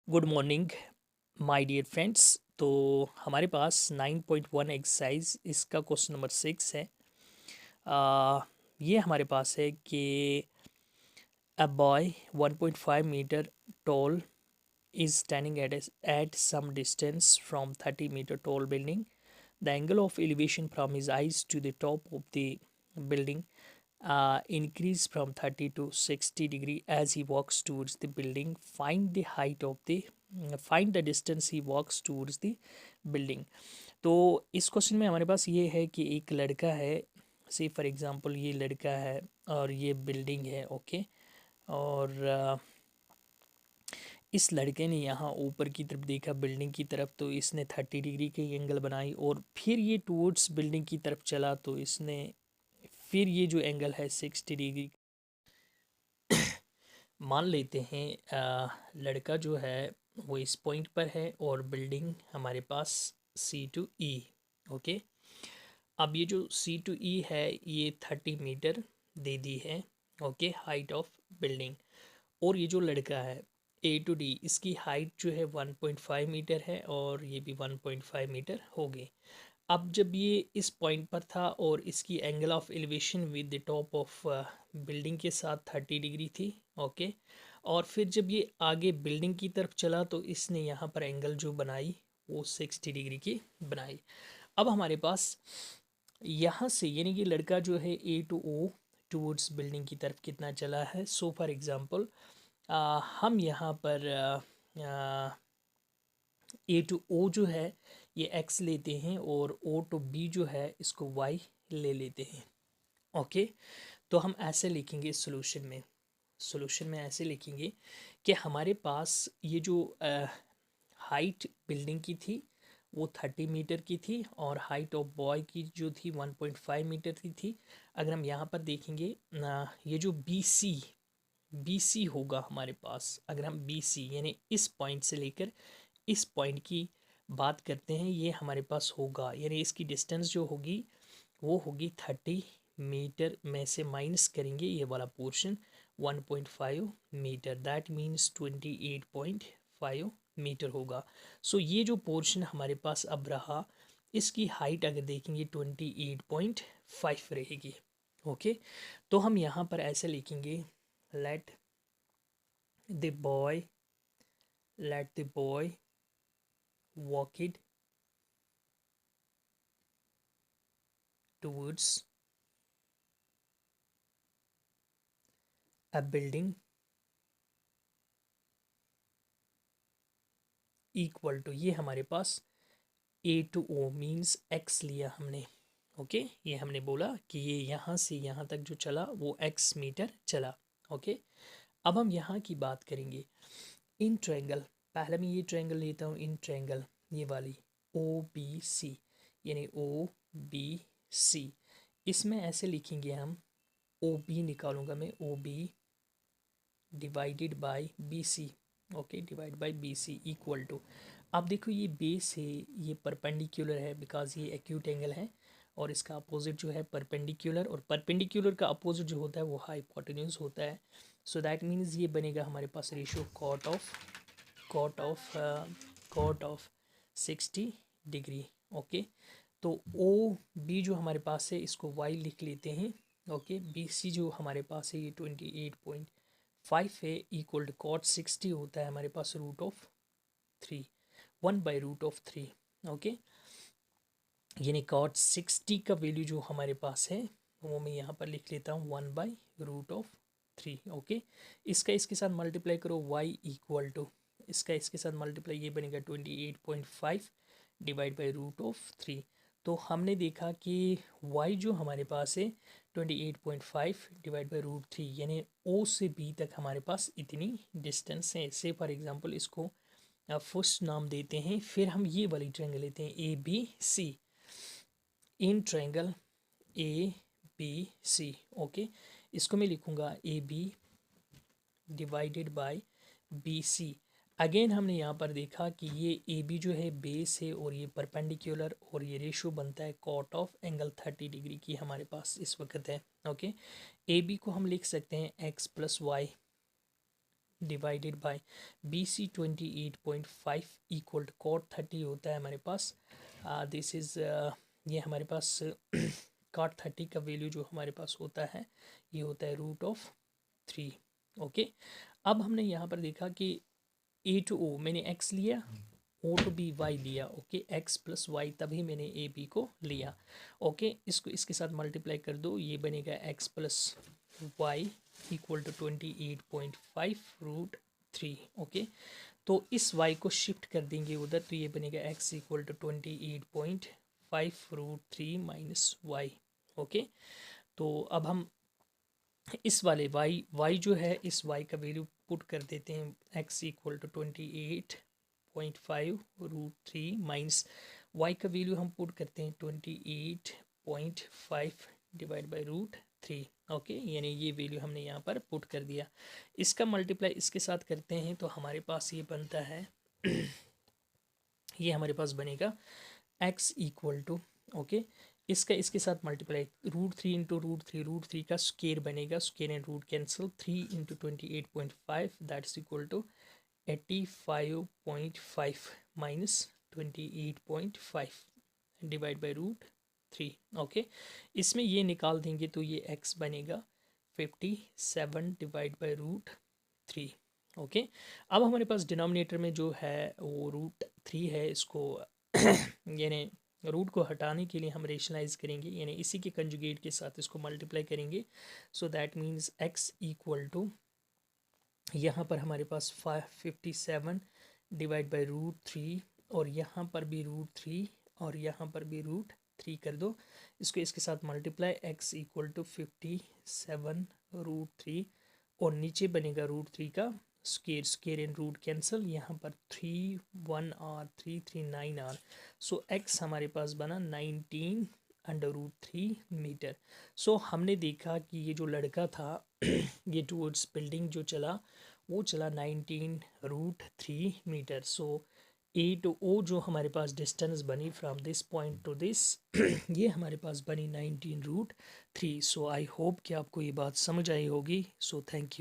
Good morning my dear friends. तो हमारे पास 9.1 एक्सरसाइज इसका क्वेश्चन नंबर 6 है। ये हमारे पास है कि a boy 1.5 metre tall is standing at some distance from 30 meter tall building. The angle of elevation from his eyes to the top of the building increase from 30 to 60 degree as he walks towards the building. Find the distance he walks towards the building. तो इस question में हमारे पास ये है कि एक लड़का है, से फॉर एग्जांपल ये लड़का है और ये बिल्डिंग है, ओके। और इस लड़के ने यहाँ ऊपर की तरफ देखा बिल्डिंग की तरफ, तो इसने 30 डिग्री की एंगल बनाई और फिर ये टूवर्ड्स बिल्डिंग की तरफ चला तो इसने फिर ये जो एंगल है 60 डिग्री मान लेते हैं। लड़का जो है वो इस पॉइंट पर है और बिल्डिंग हमारे पास C to E, ओके। अब ये जो C to E है ये 30 मीटर दे दी है, ओके, हाइट ऑफ बिल्डिंग। और ये जो लड़का है A to D इसकी हाइट जो है 1.5 मीटर है और ये भी 1.5 मीटर हो गई। अब जब ये इस पॉइंट पर था और इसकी angle of elevation with the top of building के साथ 30 डिग्री थी, ओके। और फिर जब ये आगे बिल्डिंग की तरफ चला तो इसने यहाँ पर एंगल जो बनाई वो 60 डिग्री की बनाई। अब हमारे पास यहाँ से यानी कि लड़का जो है A to O towards building की तरफ कितना चला है। सो फॉर एग्ज़ाम्पल हम यहाँ पर A to O जो है ये x लेते हैं और O to B जो है इसको y ले लेते हैं, ओके। तो हम ऐसे लिखेंगे सोल्यूशन में ऐसे लिखेंगे कि हमारे पास ये जो हाइट बिल्डिंग की थी वो 30 मीटर की थी और हाइट ऑफ बॉय की जो थी 1.5 मीटर की थी। अगर हम यहाँ पर देखेंगे ये जो BC होगा हमारे पास, अगर हम BC यानी इस पॉइंट से लेकर इस पॉइंट की बात करते हैं, ये हमारे पास होगा यानी इसकी डिस्टेंस जो होगी वो होगी 30 मीटर में से माइनस करेंगे ये वाला portion 1.5 metre, that means 28.5 metre होगा। सो ये जो पोर्शन हमारे पास अब रहा इसकी हाइट अगर देखेंगे 28.5 रहेगी, ओके। तो हम यहाँ पर ऐसे लिखेंगे let the boy walk it towards a building equal to, ये हमारे पास A to O means x लिया हमने, ओके। ये हमने बोला कि ये यहाँ से यहाँ तक जो चला वो x मीटर चला, ओके। अब हम यहाँ की बात करेंगे इन ट्रायंगल। पहले मैं ये ट्रायंगल लेता हूँ, इन ट्रायंगल ये वाली OBC यानी OBC, इसमें ऐसे लिखेंगे हम OB निकालूंगा मैं OB divided by BC, okay, divide by BC equal to. अब देखो ये बेस है ये परपेंडिकुलर है बिकॉज ये एक्यूट एंगल है और इसका अपोजिट जो है परपेंडिकुलर, और परपेंडिकुलर का अपोजिट जो होता है वो हाइपोटेन्यूज होता है। सो दैट मीन्स ये बनेगा हमारे पास ratio cot of 60 degree, okay. तो OB जो हमारे पास है इसको y लिख लेते हैं, ओके। BC जो हमारे पास है ये 28.5 है इक्वल टू कॉट 60 होता है हमारे पास √3, 1/√3, ओके। यानी कॉट 60 का वैल्यू जो हमारे पास है वो मैं यहाँ पर लिख लेता हूँ 1/√3, ओके। इसका इसके साथ मल्टीप्लाई करो y इक्वल टू, इसका इसके साथ मल्टीप्लाई ये बनेगा 28.5 डिवाइड बाई √3। तो हमने देखा कि y जो हमारे पास है 28.5 डिवाइड बाई √3 यानी O से B तक हमारे पास इतनी डिस्टेंस है। से फॉर एग्जांपल इसको फर्स्ट नाम देते हैं, फिर हम ये वाली ट्रायंगल लेते हैं ABC, in triangle ABC, okay. इसको मैं लिखूँगा AB divided by BC। Again हमने यहाँ पर देखा कि ये AB जो है बेस है और ये परपेंडिकुलर और ये रेशो बनता है कॉट ऑफ एंगल 30 डिग्री की हमारे पास इस वक्त है, ओके। AB को हम लिख सकते हैं x + y divided by BC 28.5 equal to cot 30 होता है हमारे पास। दिस इज़ ये हमारे पास कॉट 30 का वैल्यू जो हमारे पास होता है ये होता है √3। ओके, अब हमने यहाँ पर देखा कि A to O मैंने x लिया, O to B y लिया। ओके, x प्लस वाई, तभी मैंने ए बी को लिया। ओके, इसको इसके साथ मल्टीप्लाई कर दो, ये बनेगा x plus y equal to 28.5 √3। Okay, तो इस y को शिफ्ट कर देंगे उधर, तो ये बनेगा x equal to 28.5 √3 minus y. Okay, तो अब हम इस वाले y जो है इस y का वैल्यू पुट कर देते हैं, x equal to 28.5 √3 minus y का वैल्यू हम पुट करते हैं 28.5 डिवाइड बाई √3। ओके, यानी ये वैल्यू हमने यहाँ पर पुट कर दिया। इसका मल्टीप्लाई इसके साथ करते हैं तो हमारे पास ये बनता है ये हमारे पास बनेगा x इक्वल टू, ओके, इसका इसके साथ मल्टीप्लाई √3 इंटू √3 का स्क्वायर बनेगा, square and root cancel, 3 into 28.5 that's equal to 85.5 minus 28.5 divide by √3। Okay, इसमें ये निकाल देंगे तो ये x बनेगा 57 डिवाइड बाई √3। ओके, अब हमारे पास डिनोमिनेटर में जो है वो √3 है, इसको यानी रूट को हटाने के लिए हम रेशनलाइज करेंगे, यानी इसी के कंजुगेट के साथ इसको मल्टीप्लाई करेंगे। So that means x equal to यहाँ पर हमारे पास 57 डिवाइड बाई √3 और यहाँ पर भी √3 और यहाँ पर भी √3 कर दो, इसको इसके साथ मल्टीप्लाई, x इक्वल टू 57 √3 और नीचे बनेगा √3 का square, square and root cancel, यहाँ पर 3 1 r 3 3 9 r। सो x हमारे पास बना 19√3 मीटर। सो हमने देखा कि ये जो लड़का था ये टूवर्ड्स बिल्डिंग जो चला वो चला 19√3 metre. So A to O जो हमारे पास डिस्टेंस बनी from this point to this ये हमारे पास बनी 19√3। सो आई होप कि आपको ये बात समझ आई होगी। So thank you.